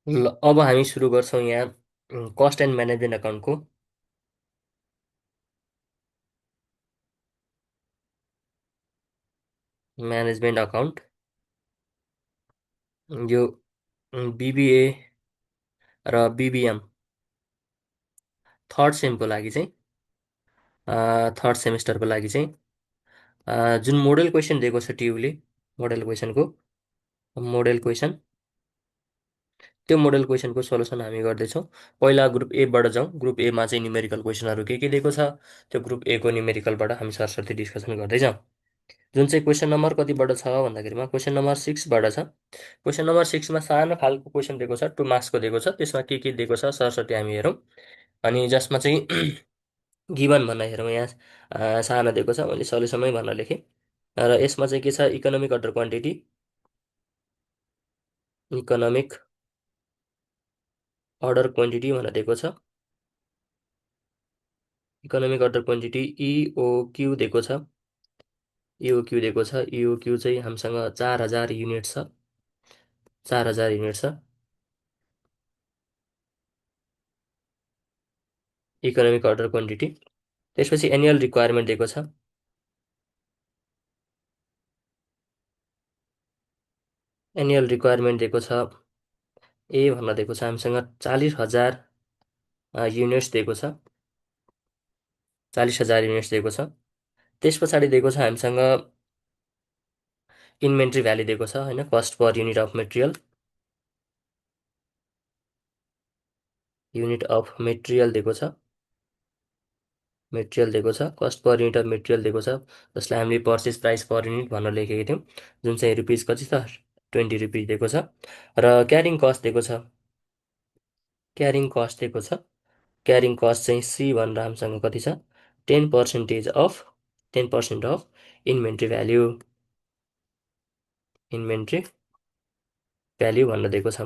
ल अब हामी सुरु गर्छौँ यहाँ कस्ट एन्ड म्यानेजमेन्ट अकाउन्टको म्यानेजमेन्ट अकाउन्ट। यो बिबिए र बिबिएम थर्ड सेमको लागि चाहिँ थर्ड सेमेस्टरको लागि चाहिँ जुन मोडल क्वेसन दिएको छ ट्युले मोडल क्वेसनको मोडल क्वेसन त्यो मोडल क्वेसनको सोल्युसन हामी गर्दैछौँ। पहिला ग्रुप एबाट जाउँ। ग्रुप एमा चाहिँ न्युमेरिकल क्वेसनहरू के दिएको छ त्यो ग्रुप एको न्युमेरिकलबाट हामी सरसर्ती डिस्कसन गर्दै जाउँ। जुन चाहिँ क्वेसन नम्बर कतिबाट छ भन्दाखेरिमा क्वेसन नम्बर 6बाट छ। क्वेसन नम्बर 6मा सानो खालको क्वेसन दिएको छ, 2 मार्क्सको दिएको छ। त्यसमा के दिएको छ सरसर्ती हामी हेरौँ। अनि जसमा चाहिँ गिभन भनेर हेरौँ। यहाँ सानो दिएको छ, मैले सल्युसनै भनेर लेखेँ। र यसमा चाहिँ के छ, economic order quantity, economic order quantity भनेर दिएको छ। इकोनोमिक अर्डर क्वान्टिटी इओक्यू दिएको छ। इओक्यू दिएको छ। इओक्यू चाहिँ हामीसँग 4000 युनिट छ। 4000 युनिट छ इकोनोमिक अर्डर क्वान्टिटी। त्यसपछि एनुअल रिक्वायरमेन्ट दिएको छ। एनुअल रिक्वायरमेन्ट दिएको छ ए भनेर दिएको छ हामीसँग 40,000 युनिट्स दिएको छ। 40,000 युनिट्स दिएको छ। त्यस पछाडि दिएको छ हामीसँग इन्भेन्ट्री भ्याल्यु दिएको छ होइन, cost per unit of material. Unit of material दिएको छ। मेटेरियल दिएको छ, cost per unit of material दिएको छ, जसलाई हामीले पर्चेस प्राइस पर युनिट भनेर लेखेको थियौँ। जुन चाहिँ रुपिस कति छ, 20 रुपिस दिएको छ। र क्यारिङ कस्ट दिएको छ। क्यारिङ कस्ट दिएको छ। क्यारिङ कस्ट चाहिँ सी भनेर हामीसँग कति छ, 10% of inventory value. Inventory value भनेर दिएको छ।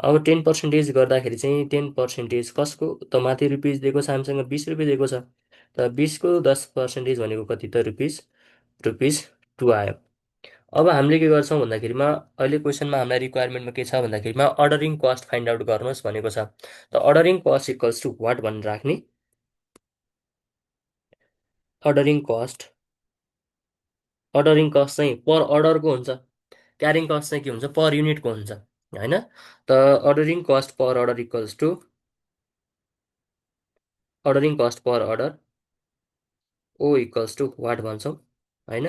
अब 10% गर्दाखेरि चाहिँ 10% कसको त माथि रुपिस दिएको छ हामीसँग 20 रुपियाँ दिएको छ। त 20को 10% भनेको कति त रुपिस 2 आयो। अब हामीले के गर्छौँ भन्दाखेरिमा अहिले क्वेसनमा हामीलाई रिक्वायरमेन्टमा के छ भन्दाखेरिमा अर्डरिङ कस्ट फाइन्ड आउट गर्नुहोस् भनेको छ। त ordering cost equals to what भनेर राख्ने। अर्डरिङ कस्ट चाहिँ पर अर्डरको हुन्छ। क्यारिङ कस्ट चाहिँ के हुन्छ, पर युनिटको हुन्छ होइन। त ordering cost per order equals to ordering cost per order O equals to what भन्छौँ होइन।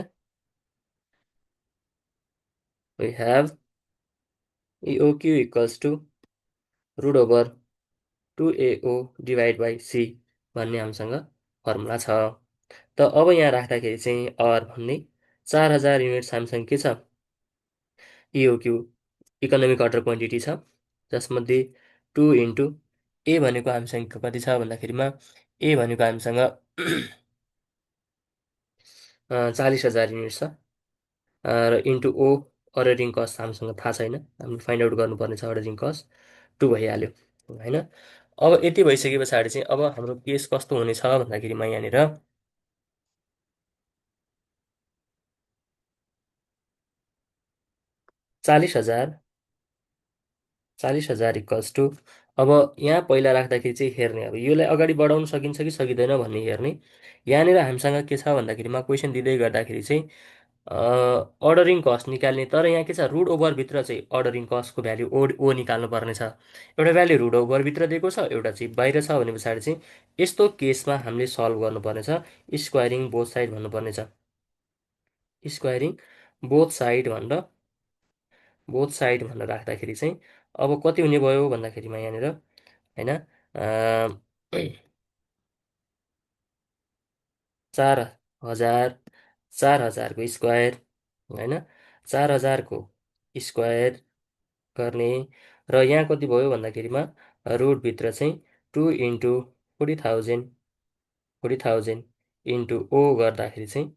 We have EOQ equals to root over 2AO divide by C भन्ने हामीसँग फर्मुला छ। त अब यहाँ राख्दाखेरि चाहिँ आर भन्ने 4000 युनिट्स हामीसँग के छ, इओक्यू इकोनोमिक अर्डर क्वान्टिटी छ। जसमध्ये 2 इन्टु ए भनेको हामीसँग कति छ भन्दाखेरिमा ए भनेको हामीसँग 40,000 युनिट छ। र इन्टु ओ अर्डरिङ कस्ट हामीसँग थाहा छैन, हामीले फाइन्ड आउट गर्नुपर्ने छ। अर्डरिङ कस्ट 2 भइहाल्यो होइन। अब यति भइसके पछाडि चाहिँ अब हाम्रो केस कस्तो हुनेछ भन्दाखेरिमा यहाँनिर 40,000 इक्वल्स टु, अब यहाँ पहिला राख्दाखेरि चाहिँ हेर्ने, अब यसलाई अगाडि बढाउन सकिन्छ कि सकिँदैन भन्ने हेर्ने। यहाँनिर हामीसँग के छ भन्दाखेरिमा क्वेसन दिँदै गर्दाखेरि चाहिँ अर्डरिङ कस्ट निकाल्ने, तर यहाँ के छ, रुट ओभरभित्र चाहिँ अर्डरिङ कस्टको भ्याल्यु ओ निकाल्नु पर्ने छ। एउटा भ्याल्यु रुट ओभरभित्र दिएको छ, एउटा चाहिँ बाहिर छ भने पछाडि चाहिँ यस्तो केसमा हामीले सल्भ गर्नुपर्ने छ। स्क्वायरिङ बोथ साइड भन्नुपर्ने छ। स्क्वायरिङ बोथ साइड भनेर राख्दाखेरि चाहिँ अब कति हुने भयो भन्दाखेरिमा यहाँनिर होइन, 4,000 4,000को स्क्वायर होइन, 4,000को स्क्वायर गर्ने। र यहाँ कति भयो भन्दाखेरिमा रुटभित्र चाहिँ 2 इन्टु 40,000 इन्टु ओ गर्दाखेरि चाहिँ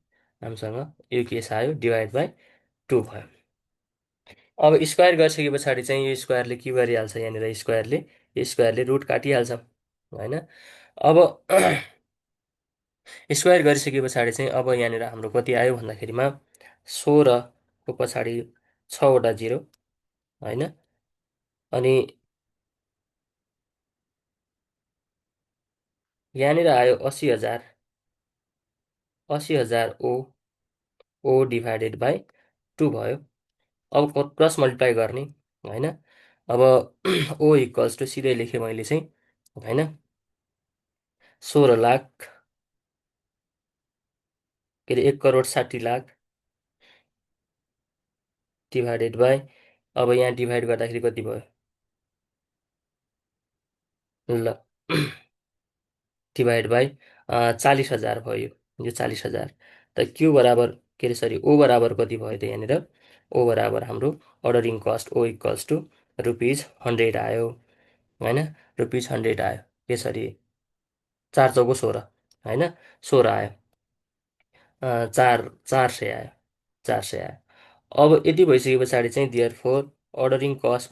हामीसँग यो केस आयो, डिभाइड बाई 2 भयो। अब स्क्वायर गरिसके पछाडि चाहिँ यो स्क्वायरले के गरिहाल्छ, यहाँनिर स्क्वायरले रुट काटिहाल्छ होइन। अब स्क्वायर गरिसके पछाडि चाहिँ अब यहाँनिर हाम्रो कति आयो भन्दाखेरिमा 16को पछाडि 6वटा जिरो होइन। अनि यहाँनिर आयो 80,000, 80,000 ओ डिभाइडेड बाई 2 भयो। अब क्रस मल्टिप्लाई गर्ने होइन। अब ओ इक्वल्स टु सिधै लेखेँ मैले चाहिँ होइन, 16 लाख, के अरे 1,60,00,000 डिभाइडेड बाई, अब यहाँ डिभाइड गर्दाखेरि कति भयो, ल डिभाइड बाई 40,000 भयो यो 40,000। त क्यु बराबर, के अरे सरी, ओ बराबर कति भयो त यहाँनिर, ओ बराबर हाम्रो ordering cost O equals to rupees 100 आयो होइन, रुपिज 100 आयो, यसरी 4 चौको 16 होइन, 16 आयो, चार 400 आयो, 400 आयो। अब यति भइसके पछाडि चाहिँ therefore ordering cost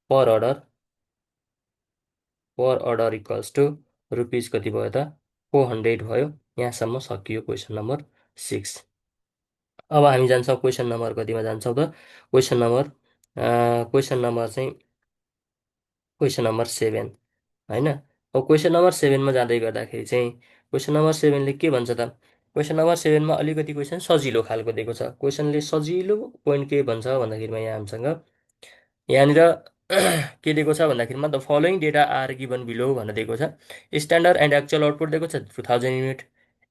per order equals to rupees कति भयो त, 400 भयो। यहाँसम्म सकियो क्वेसन नम्बर 6। अब हामी जान्छौँ क्वेसन नम्बर कतिमा जान्छौँ त, क्वेसन नम्बर चाहिँ क्वेसन नम्बर 7 होइन। अब क्वेसन नम्बर 7मा जाँदै गर्दाखेरि चाहिँ क्वेसन नम्बर 7ले के भन्छ त, क्वेसन नम्बर 7मा अलिकति क्वेसन सजिलो खालको दिएको छ। क्वेसनले सजिलो पोइन्ट के भन्छ भन्दाखेरिमा यहाँ हामीसँग यहाँनिर के दिएको छ भन्दाखेरिमा the following data are given below भनेर दिएको छ। स्ट्यान्डर्ड एन्ड एक्चुअल आउटपुट दिएको छ 2000 unit,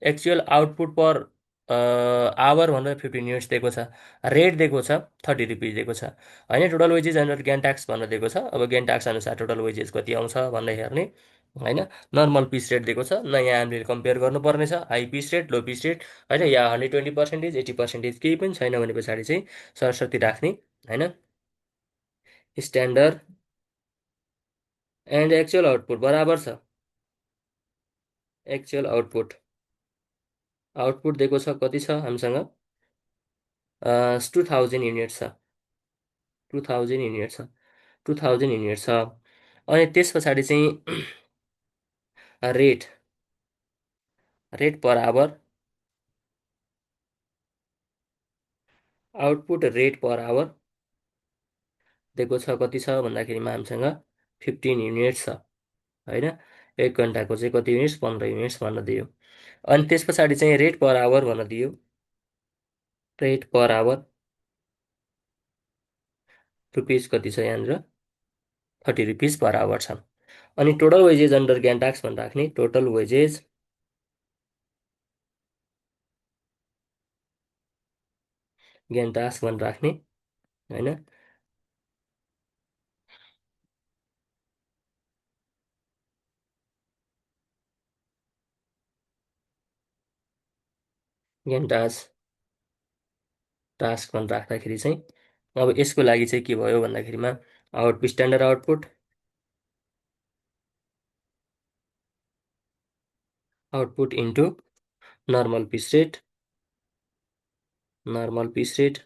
actual output per hour भनेर 15 युनिट्स दिएको छ, रेट दिएको छ 30 रुपिज दिएको छ होइन। Total wages and gain tax भनेर दिएको छ। अब गेन ट्याक्स अनुसार टोटल वेजेस कति आउँछ भनेर हेर्ने होइन। नर्मल पिस रेट दिएको छ, न यहाँ हामीले कम्पेयर गर्नुपर्ने छ हाई पिस रेट लो पिस रेट होइन, या 120%, 80% केही पनि छैन भने पछाडि चाहिँ सरस्वती राख्ने होइन। स्ट्यान्डर्ड एन्ड एक्चुअल आउटपुट बराबर छ, एक्चुअल आउटपुट दिएको छ कति छ हामीसँग, 2000 युनिट छ, 2000 युनिट छ, 2000 युनिट छ। अनि त्यस पछाडि चाहिँ rate rate per hour, output rate per hour दिएको छ कति छ भन्दाखेरिमा हामीसँग 15 युनिट्स छ होइन। 1 घन्टाको चाहिँ कति युनिट्स, 15 युनिट्स भन्न दियो। अनि त्यस पछाडि चाहिँ रेट पर आवर भन्न दियो, रेट पर आवर रुपिज कति छ यहाँनिर, 30 रुपिज पर आवर छ। अनि टोटल वेजेस अन्डर ग्यान ट्याक्स भनेर राख्ने, टोटल वेजेस ग्यान ट्याक्स भनेर राख्ने होइन। ग्यान टास्क भनेर राख्दाखेरि चाहिँ अब यसको लागि चाहिँ के भयो भन्दाखेरिमा standard output into normal piece rate, normal piece rate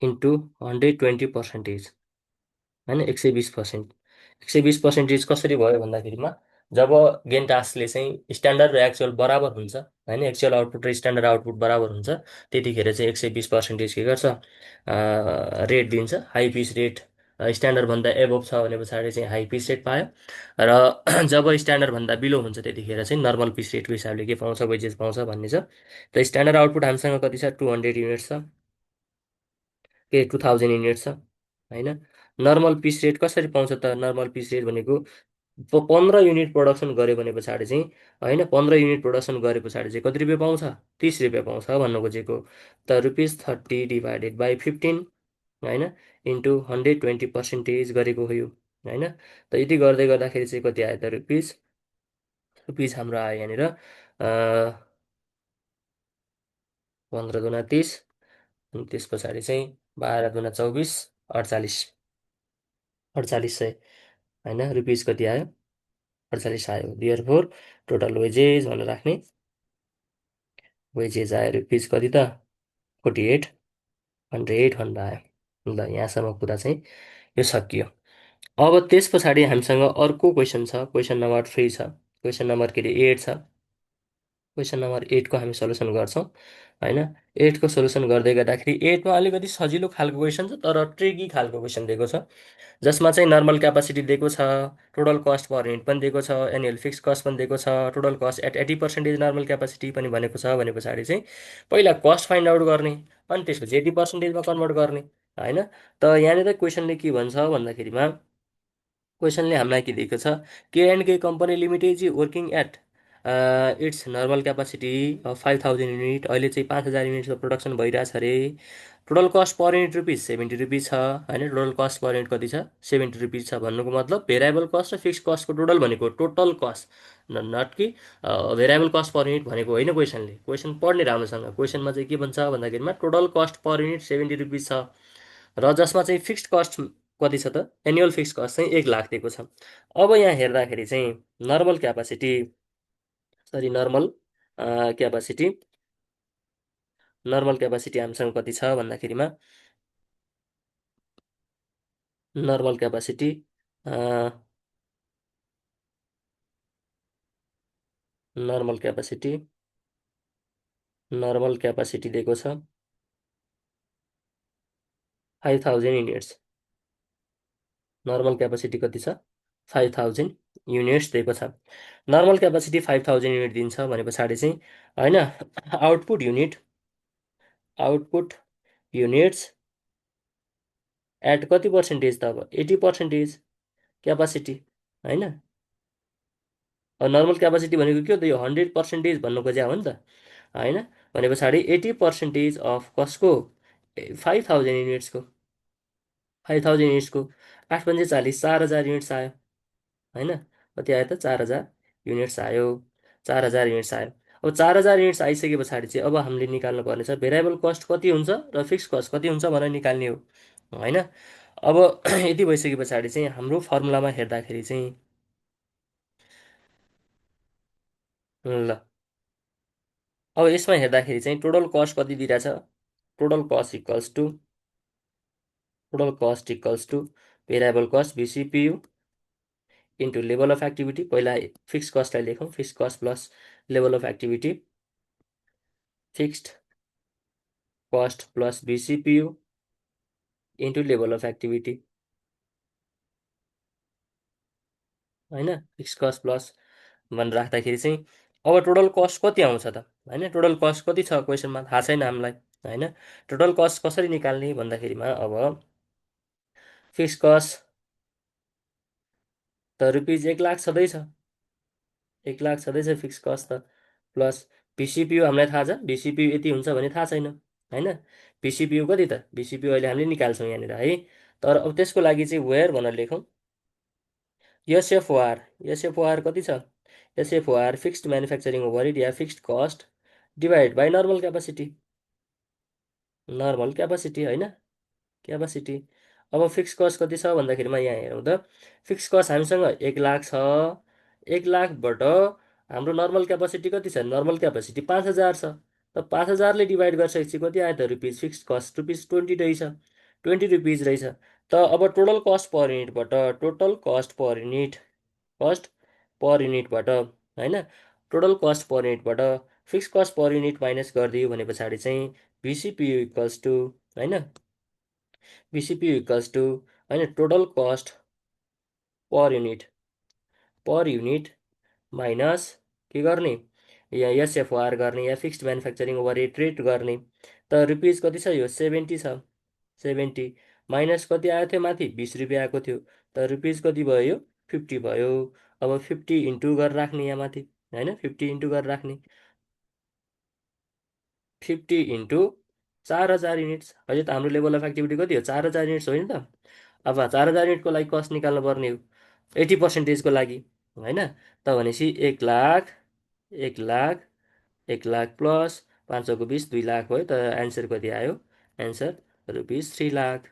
into 120% होइन, 120%। 120% कसरी भयो भन्दाखेरिमा जब गेन टास्कले चाहिँ स्ट्यान्डर्ड र एक्चुअल बराबर हुन्छ होइन, एक्चुअल आउटपुट र स्ट्यान्डर्ड आउटपुट बराबर हुन्छ, त्यतिखेर चाहिँ 120% के गर्छ, रेट दिन्छ, हाई पिस रेट। स्ट्यान्डर्डभन्दा एबोभ छ भने पछाडि चाहिँ हाई पिस रेट पायो, र जब स्ट्यान्डर्डभन्दा बिलो हुन्छ त्यतिखेर चाहिँ नर्मल पिस रेटको हिसाबले के पाउँछ, वेजेस पाउँछ भन्ने छ। त स्ट्यान्डर्ड आउटपुट हामीसँग कति छ, 200 युनिट्स छ, के 2000 युनिट छ होइन। नर्मल पिस रेट कसरी पाउँछ त, नर्मल पिस रेट भनेको 15 युनिट प्रडक्सन गऱ्यो भने पछाडि चाहिँ होइन, 15 युनिट प्रडक्सन गरे पछाडि चाहिँ कति रुपियाँ पाउँछ, 30 रुपियाँ पाउँछ भन्नु खोजेको। त रुपिज 30 डिभाइडेड बाई 15 होइन, इन्टु 120% गरेको हो यो होइन। त यति गर्दै गर्दाखेरि चाहिँ कति आयो त, रुपिज रुपिज हाम्रो आयो यहाँनिर 15 दुना 30, अनि त्यस पछाडि चाहिँ 12 दुना 24, 48, 4800 होइन, रुपिज कति आयो, 48 आयो। दियर फोर टोटल वेजेस भनेर राख्ने, वेजेस आयो रुपिज कति त, 4800 भनेर आयो। ल यहाँसम्म कुरा चाहिँ यो सकियो। अब त्यस पछाडि हामीसँग अर्को क्वेसन छ, क्वेसन नम्बर 3 छ, क्वेसन नम्बर के अरे 8 छ क्वेसन नम्बर 8को हामी सोल्युसन गर्छौँ होइन। 8को सोल्युसन गर्दै गर्दाखेरि 8मा अलिकति सजिलो खालको क्वेसन छ तर ट्रिकी खालको क्वेसन दिएको छ, जसमा चाहिँ नर्मल क्यापासिटी दिएको छ, टोटल कस्ट पर युनिट पनि दिएको छ, एनुअल फिक्स कस्ट पनि दिएको छ, total cost at 80% normal capacity पनि भनेको छ। भने पछाडि चाहिँ पहिला कस्ट फाइन्ड आउट गर्ने, अनि त्यसपछि 80%मा कन्भर्ट गर्ने होइन। त यहाँनिर क्वेसनले के भन्छ भन्दाखेरिमा क्वेसनले हामीलाई के दिएको छ, K and K company limited is working at its normal capacity 5000 unit, अहिले चाहिँ 5000 युनिटको प्रोडक्सन भइरहेछ अरे। Total cost per unit rupees 70 rupees छ होइन। टोटल कस्ट पर युनिट कति छ, 70 रुपिज छ। भन्नुको मतलब भेरिएबल कस्ट र फिक्स कस्टको टोटल भनेको टोटल कस्ट, नट कि भेरिएबल कस्ट पर युनिट भनेको होइन। क्वेसनले क्वेसन पढ्ने राम्रोसँग, क्वेसनमा चाहिँ के भन्छ भन्दाखेरिमा total cost per unit 70 rupees छ, र जसमा चाहिँ फिक्स्ड कस्ट कति छ त, एनुअल फिक्स कस्ट चाहिँ 1 लाख दिएको छ। अब यहाँ हेर्दाखेरि चाहिँ normal capacity, sorry capacity normal capacity हामीसँग कति छ भन्दाखेरिमा normal capacity normal capacity normal capacity दिएको छ 5000 युनिट्स। नर्मल क्यापासिटी कति छ, 5000 युनिट्स दिएको छ। नर्मल क्यापासिटी 5000 युनिट दिन्छ भने पछाडि चाहिँ होइन, output unit, output units at कति पर्सेन्टेज त, अब 80% क्यापासिटी होइन। अब नर्मल क्यापासिटी भनेको के हो त, यो 100% भन्नुको चाहिँ हो नि त होइन। भने पछाडि 80% अफ कसको, 5000 युनिट्सको, 5000 युनिट्सको 8×40 4000 युनिट्स आयो होइन। कति आयो त, 4000 युनिट्स आयो, 4000 युनिट्स आयो। अब 4000 युनिट्स आइसके पछाडि चाहिँ अब हामीले निकाल्नु पर्ने छ भेरिएबल कस्ट कति हुन्छ र फिक्स कस्ट कति हुन्छ भनेर निकाल्ने हो होइन। अब यति भइसके पछाडि चाहिँ हाम्रो फर्मुलामा हेर्दाखेरि चाहिँ ल, अब यसमा हेर्दाखेरि चाहिँ टोटल कस्ट कति दिइरहेछ, total cost equals to variable cost VCPU into level of activity. पहिला फिक्स कस्टलाई लेखौँ, fix cost plus level of activity, fixed cost plus VCPU into level of activity होइन। फिक्स कस्ट प्लस भनेर राख्दाखेरि चाहिँ अब टोटल कस्ट कति आउँछ त होइन। टोटल कस्ट कति छ क्वेसनमा थाहा छैन हामीलाई होइन। टोटल कस्ट कसरी निकाल्ने भन्दाखेरिमा अब फिक्स कस्ट त रुपिज 1 लाख छँदैछ, 1 लाख छँदैछ फिक्स कस्ट त, प्लस VCPU हामीलाई थाहा छ, VCPU यति हुन्छ भने थाहा छैन होइन। VCPU कति त, VCPU अहिले हामीले निकाल्छौँ यहाँनिर है। तर अब त्यसको लागि चाहिँ वेयर भनेर लेखौँ, एसएफओआर कति छ, एसएफओआर फिक्स्ड म्यानुफ्याक्चरिङ ओभरहेड या fixed cost divide by normal capacity, normal capacity होइन, क्यापासिटी। अब फिक्स कस्ट कति छ भन्दाखेरिमा यहाँ हेरौँ त, फिक्स कस्ट हामीसँग 1 लाख छ, 1 लाखबाट हाम्रो नर्मल क्यापासिटी कति छ, नर्मल क्यापासिटी 5000 छ। त 5000ले डिभाइड गरिसकेपछि कति आयो त रुपिज, फिक्स कस्ट रुपिज 20 रहेछ, 20 रुपिज रहेछ। त अब टोटल कस्ट पर युनिटबाट, total cost per unit, cost per युनिटबाट होइन, टोटल कस्ट पर युनिटबाट fix cost per unit minus गरिदियो भने पछाडि चाहिँ VCPU इक्वल्स टु होइन, VCPU इक्वल्स टु होइन total cost per unit minus के गर्ने, या एसएफओआर गर्ने या फिक्स्ड म्यानुफ्याक्चरिङ ओभर रेट गर्ने। त रुपिज कति छ, यो 70 छ, 70 माइनस कति आएको थियो माथि, 20 रुपियाँ आएको थियो। त रुपिज कति भयो, यो 50 भयो। अब 50 इन्टु गरेर राख्ने यहाँ माथि होइन, 50 इन्टु गरेर राख्ने, 50 इन्टु 4000 युनिट्स। अहिले त हाम्रो लेभल अफ एक्टिभिटी कति हो, 4000 युनिट्स होइन त। अब 4000 युनिटको लागि कस्ट निकाल्नु पर्ने हो 80%को लागि होइन। त भनेपछि 1 लाख, 1 लाख, 1 लाख प्लस 5 चौको 20, 2 लाख भयो। त एन्सर कति आयो, एन्सर रुपिज 3 लाख,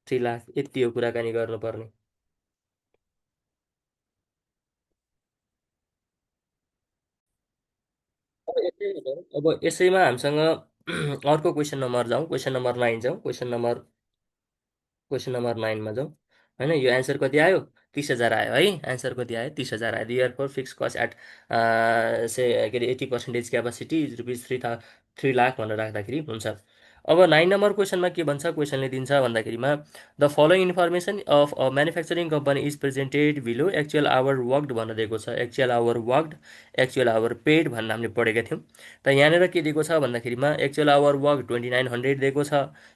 3 लाख। यति हो कुराकानी गर्नुपर्ने। अब यसैमा हामीसँग अर्को क्वेसन नम्बर जाउँ, क्वेसन नम्बर 9 जाउँ, क्वेसन नम्बर 9मा जाउँ होइन, यो एन्सर कति आयो? 30,000 आयो है। एन्सर कति आयो? 30,000 आयो। दियर फोर फिक्स कस्ट एट के अरे 80% क्यापासिटी रुपिस 3 लाख भनेर राख्दाखेरि हुन्छ। अब 9 नम्बर क्वेसनमा के भन्छ? क्वेसनले दिन्छ भन्दाखेरिमा the following information of a manufacturing company is presented below actual hour worked भनेर दिएको छ। Actual hour worked, actual hour paid भनेर हामीले पढेका थियौँ। त यहाँनिर के दिएको छ भन्दाखेरिमा एक्चुअल आवर वर्क 2900 दिएको छ।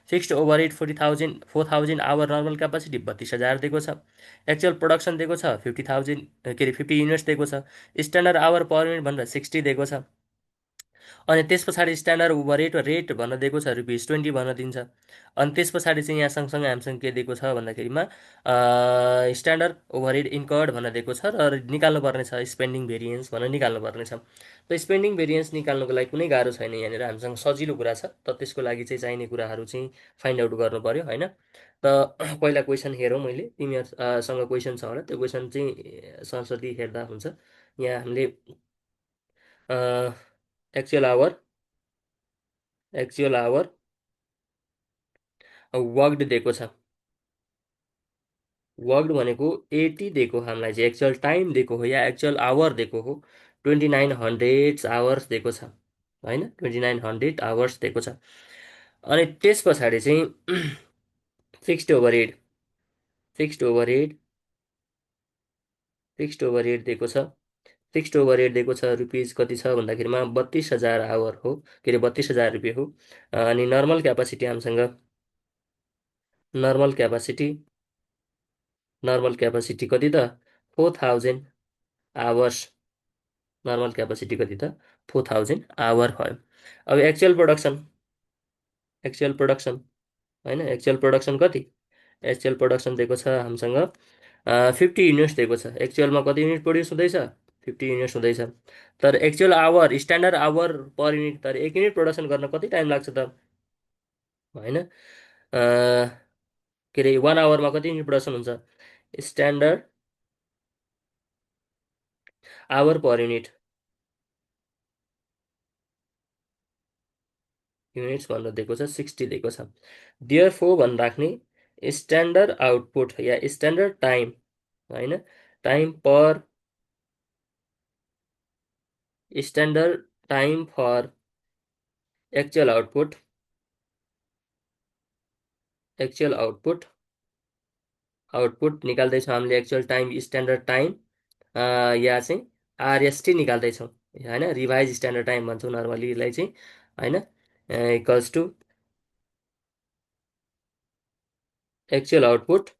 Fixed over rate 4,000 hour, normal capacity 32,000 दिएको छ। एक्चुअल प्रोडक्सन दिएको छ 50,000 के अरे 50 युनिट्स दिएको छ। स्ट्यान्डर्ड आवर पर मिनट भनेर 60 दिएको छ। अनि त्यस पछाडि स्ट्यान्डर्ड ओभर रेट भनेर दिएको छ रुपिस 20 भनेर दिन्छ। अनि त्यस पछाडि चाहिँ यहाँ सँगसँगै हामीसँग के दिएको छ भन्दाखेरिमा स्ट्यान्डर्ड ओभर रेट इन्कर्ड भनेर दिएको छ र निकाल्नु पर्ने छ स्पेन्डिङ भेरिएन्स भनेर निकाल्नु पर्ने छ। त स्पेन्डिङ भेरिएन्स निकाल्नुको लागि कुनै गाह्रो छैन, यहाँनिर हामीसँग सजिलो कुरा छ। त त्यसको लागि चाहिँ चाहिने कुराहरू चाहिँ फाइन्ड आउट गर्नु पर्यो होइन। त पहिला क्वेसन हेरौँ, मैले तिमीहरूसँग क्वेसन छ होला, त्यो क्वेसन चाहिँ सरस्वती हेर्दा हुन्छ। यहाँ हामीले actual our, actual hour worked दिएको छ। वर्कड भनेको 80 दिएको हो हामीलाई चाहिँ। एक्चुअल टाइम दिएको हो या एक्चुअल आवर दिएको हो 2900 आवर्स दिएको छ होइन, 2900 आवर्स दिएको छ। अनि त्यस पछाडि चाहिँ fixed over head, fixed over head, fixed over head दिएको छ। फिक्स्ड ओभर रेट दिएको छ रुपिस कति छ भन्दाखेरिमा 32,000 आवर हो, के अरे 32,000 रुपियाँ हो। अनि नर्मल क्यापासिटी हामीसँग, नर्मल क्यापासिटी, नर्मल क्यापासिटी कति त 4,000 आवर्स। नर्मल क्यापासिटी कति त 4,000 आवर भयो। अब एक्चुअल प्रोडक्सन, एक्चुअल प्रोडक्सन होइन, एक्चुअल प्रोडक्सन कति? एक्चुअल प्रोडक्सन दिएको छ हामीसँग 50 युनिट्स दिएको छ। एक्चुअलमा कति युनिट प्रड्युस हुँदैछ? 50 युनिट्स हुँदैछ। तर actual hour, standard hour per unit, तर 1 युनिट प्रोडक्सन गर्न कति टाइम लाग्छ त होइन? के अरे 1 आवरमा कति युनिट प्रोडक्सन हुन्छ? Standard hour per unit, units भनेर दिएको छ 60 दिएको छ। डियर फोर भनेर राख्ने स्ट्यान्डर्ड आउटपुट या स्ट्यान्डर्ड टाइम होइन, time per, standard time for actual output, actual output, output निकाल्दैछौँ हामीले एक्चुअल टाइम स्ट्यान्डर्ड टाइम या चाहिँ आरएसटी निकाल्दैछौँ होइन, रिभाइज स्ट्यान्डर्ड टाइम भन्छौँ नर्मली यसलाई चाहिँ होइन। Equals to actual output,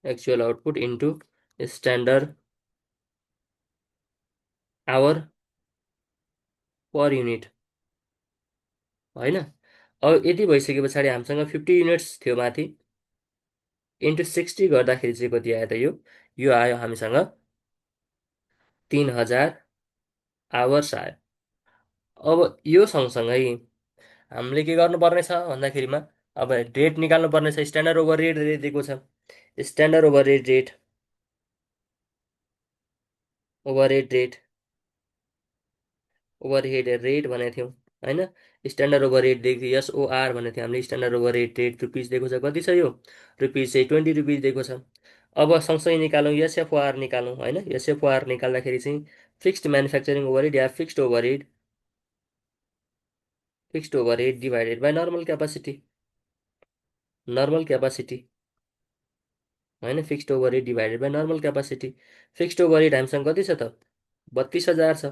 actual output into standard hour per unit होइन। अब यति भइसके पछाडि हामीसँग 50 युनिट्स थियो माथि, इन्टु 60 गर्दाखेरि चाहिँ कति आयो त? यो आयो हामीसँग 3,000 आवर्स आयो। अब यो सँगसँगै हामीले के गर्नुपर्ने छ भन्दाखेरिमा अब रेट निकाल्नु पर्ने छ। स्ट्यान्डर्ड ओभर रेट दिएको छ, standard over rate, over rate, overhead rate भनेको थियौँ होइन। स्ट्यान्डर्ड ओभर रेट दिएको थियो, एसओआर भनेको थियो हामीले। स्ट्यान्डर्ड ओभर रेट रुपिस दिएको छ, कति छ यो? रुपिस चाहिँ 20 रुपिस दिएको छ। अब सँगसँगै निकालौँ एसएफओआर निकालौँ होइन। एसएफओआर निकाल्दाखेरि चाहिँ फिक्स्ड म्यानुफ्याक्चरिङ ओभरहेड या fixed overhead, fixed overhead divided by normal capacity, normal capacity होइन। Fixed overhead divided by normal capacity. Fixed overhead हामीसँग कति छ त? 32,000 छ,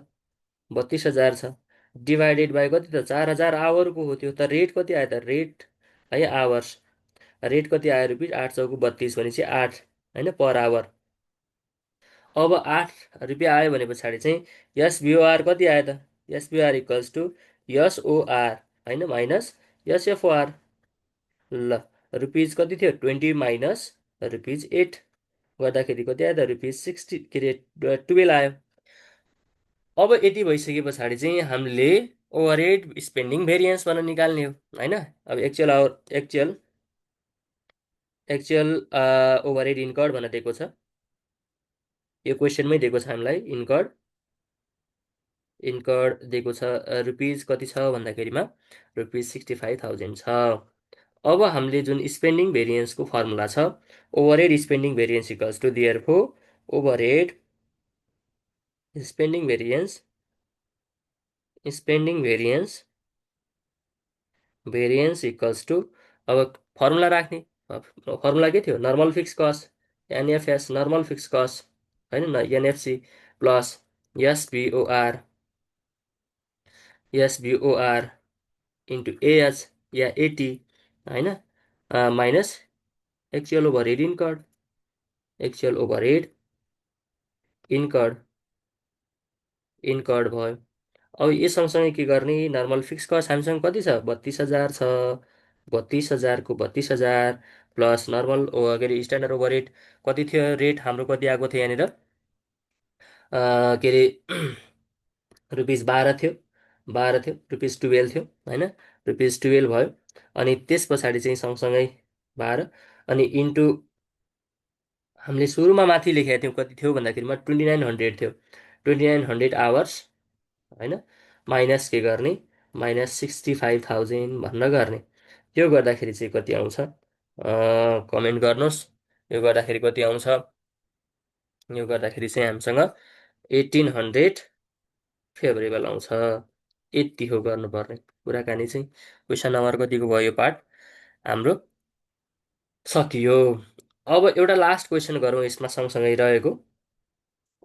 32,000 छ। डिभाइडेड बाई कति त? 4,000 आवरको हो त्यो। त रेट कति आयो त? रेट है आवर्स, रेट कति आयो? रुपिस 8 चौको 32 भनेपछि 8 होइन, पर आवर। अब 8 रुपियाँ आयो भने पछाडि चाहिँ एसबिओआर कति आयो त? एसबिओआर इक्वल्स टु एसओआर होइन माइनस एसएफओआर। ल रुपिस कति थियो? 20 माइनस रुपिस 8 गर्दाखेरि कति आयो त? रुपिस 60 के अरे 12 आयो। अब यति भइसके पछाडि चाहिँ हामीले ओभरहेड स्पेन्डिङ भेरिएन्स भनेर निकाल्ने हो होइन। अब actual our, actual overhead incurred भनेर दिएको छ। यो क्वेसनमै दिएको छ हामीलाई इन्कर्ड, इन्कर्ड दिएको छ रुपिस कति छ भन्दाखेरिमा रुपिस 65,000 छ। अब हामीले जुन स्पेन्डिङ भेरिएन्सको फर्मुला छ, overhead spending variance equals to therefore overhead spending variance spending variance variance equals to, अब फर्मुला राख्ने, फर्मुला के थियो, normal fix cost, NFS normal fix cost, होइन न, NFC plus SBOR SBOR into AH या AT, होइन, minus actual overhead incurred, actual overhead incurred incurred भयो। अब यो सँगसँगै के गर्ने, नर्मल फिक्स कस्ट हामीसँग कति छ, 32,000 छ, 32,000 को 32,000 प्लस नर्मल के अरे स्ट्यान्डर्ड ओभरहेड कति थियो, रेट हाम्रो कति आएको थियो यहाँनिर, के अरे रुपिस 12 थियो, 12 थियो, रुपिस 12 थियो, होइन, रुपिस 12 भयो। अनि त्यस पछाडि चाहिँ सँगसँगै 12 अनि इन्टु हामीले सुरुमा माथि लेखेका थियौँ कति थियो भन्दाखेरिमा 2900 थियो, 2900 आवर्स, होइन, माइनस के गर्ने, माइनस 65,000 भनेर गर्ने। त्यो गर्दाखेरि चाहिँ कति आउँछ, कमेन्ट गर्नुहोस्, यो गर्दाखेरि कति आउँछ, यो गर्दाखेरि चाहिँ हामीसँग 1800 फेभरेबल आउँछ। यति हो गर्नुपर्ने कुराकानी चाहिँ। क्वेसन नम्बर कतिको भयो यो पार्ट हाम्रो, सकियो। अब एउटा लास्ट क्वेसन गरौँ यसमा सँगसँगै रहेको,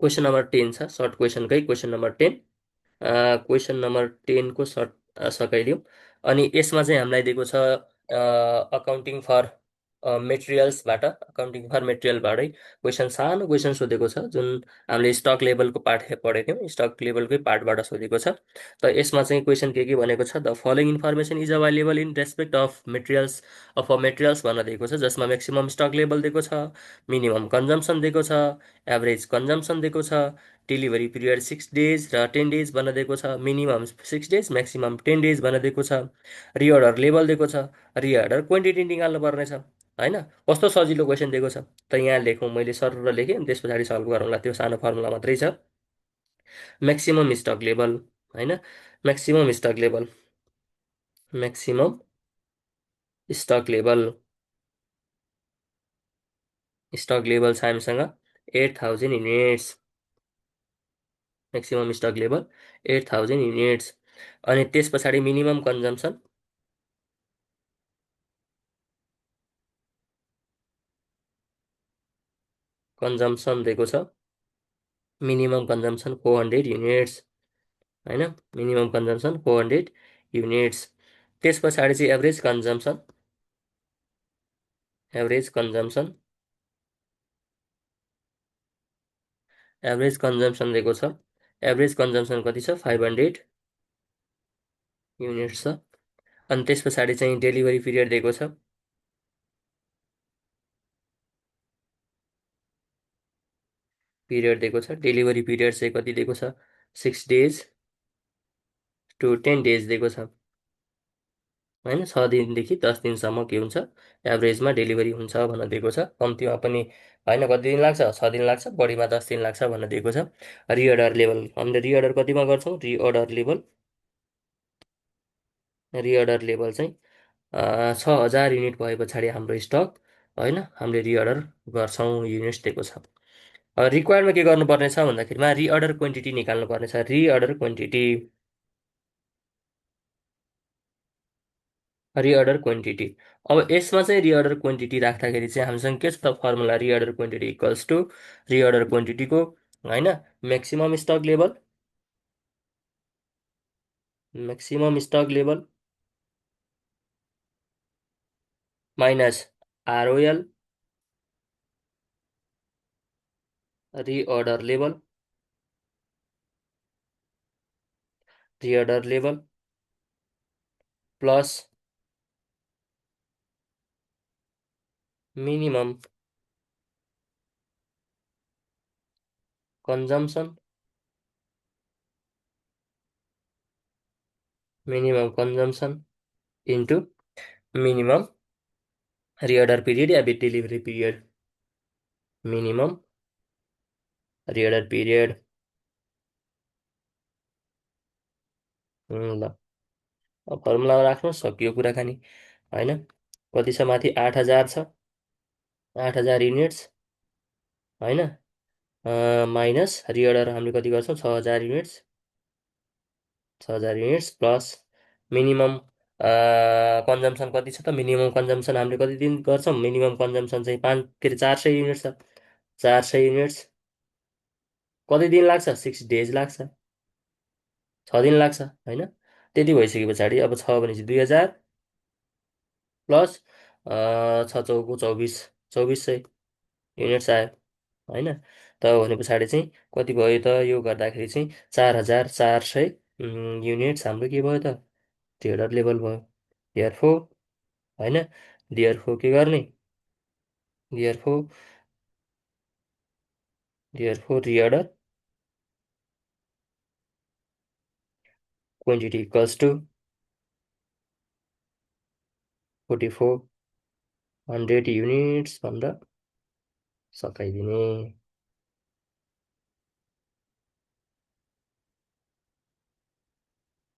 क्वेसन नम्बर 10 छ, सर्ट क्वेसनकै क्वेसन नम्बर 10, क्वेसन नम्बर 10 को सर्ट सकाइदिउँ। अनि यसमा चाहिँ हामीलाई दिएको छ अकाउन्टिङ फर मेटेरियल्सबाट, अकाउन्टिङ फर मेटेरियलबाटै क्वेसन, सानो क्वेसन सोधेको छ, जुन हामीले स्टक लेभलको पार्ट पढेको थियौँ, स्टक लेभलकै पार्टबाट सोधेको छ। त यसमा चाहिँ क्वेसन के भनेको छ, the following information is available in respect of materials of materials भनेर दिएको छ, जसमा म्याक्सिमम स्टक लेभल दिएको छ, मिनिमम कन्जम्सन दिएको छ, एभरेज कन्जम्सन दिएको छ, डेलिभरी पिरियड 6 डेज र 10 डेज भनेर दिएको छ, मिनिमम 6 डेज म्याक्सिमम 10 डेज भनेर दिएको छ, रिअर्डर लेभल दिएको छ, रिअर्डर क्वान्टिटी निकाल्नु पर्ने छ, होइन। कस्तो सजिलो क्वेसन दिएको छ, त यहाँ लेखौँ, मैले सर लेखेँ अनि त्यस पछाडि सल्भ गरौँला, त्यो सानो फर्मुला मात्रै छ। म्याक्सिमम स्टक लेभल, होइन, maximum stock level, maximum stock level, stock level छ हामीसँग 8,000 units, maximum stock level 8,000 units. अनि त्यस पछाडि मिनिमम कन्जम्सन, कन्जम्सन दिएको छ, मिनिमम कन्जम्सन 400 युनिट्स, होइन, मिनिमम कन्जम्सन 400 युनिट्स। त्यस पछाडि चाहिँ average consumption, average consumption, average consumption दिएको छ, एभरेज कन्जम्सन कति छ, 500 युनिट्स छ। अनि त्यस पछाडि चाहिँ डेलिभरी पिरियड दिएको छ, पिरियड दिएको छ, डेलिभरी पिरियड चाहिँ कति दिएको छ, 6 डेज टु 10 डेज दिएको छ, होइन, 6 दिनदेखि 10 दिनसम्म के हुन्छ, एभरेजमा डेलिभरी हुन्छ भनेर दिएको छ। कम्तीमा पनि, होइन, कति दिन लाग्छ, 6 दिन लाग्छ, बढीमा 10 दिन लाग्छ भनेर दिएको छ। रिअर्डर लेभल, हामीले रिअर्डर कतिमा गर्छौँ, रिअर्डर लेभल चाहिँ 6,000 युनिट भए पछाडि हाम्रो स्टक, होइन, हामीले रिअर्डर गर्छौँ, युनिट्स दिएको छ। रिक्वायरमा के गर्नुपर्ने छ भन्दाखेरिमा रिअर्डर क्वान्टिटी निकाल्नु पर्नेछ, रिअर्डर क्वान्टिटी, रिअर्डर क्वान्टिटी। अब यसमा चाहिँ रिअर्डर क्वान्टिटी राख्दाखेरि चाहिँ हामीसँग के छ त formula, reorder quantity equals to reorder क्वान्टिटीको, होइन, maximum stock level, maximum stock level minus ROL, reorder level, reorder level plus minimum consumption, minimum consumption into minimum reorder period या delivery period, minimum reorder period. ल, अब formula राख्नु, सकियो कुराकानी, होइन। कति छ माथि 8000 छ, 8000 युनिट्स होइन, माइनस रिअर्डर हामीले कति गर्छौँ 6000 units, 6000 units plus minimum consumption कति छ त, मिनिमम कन्जम्सन हामीले कति दिन गर्छौँ, मिनिमम कन्जम्सन चाहिँ 5 के अरे 400 युनिट्स छ, 400 युनिट्स कति दिन लाग्छ, 6 डेज लाग्छ, 6 दिन लाग्छ होइन। त्यति भइसके पछाडि अब छ भनेपछि 2000 प्लस छ चौको 24, 2400 युनिट्स आयो होइन। त भने पछाडि चाहिँ कति भयो त, यो गर्दाखेरि चाहिँ 4400 युनिट्स हाम्रो के भयो त, थिएटर लेभल भयो। डियरफोर होइन, डियरफोर के गर्ने, therefore therefore reorder quantity equals to 4400 units भनेर सकाइदिने।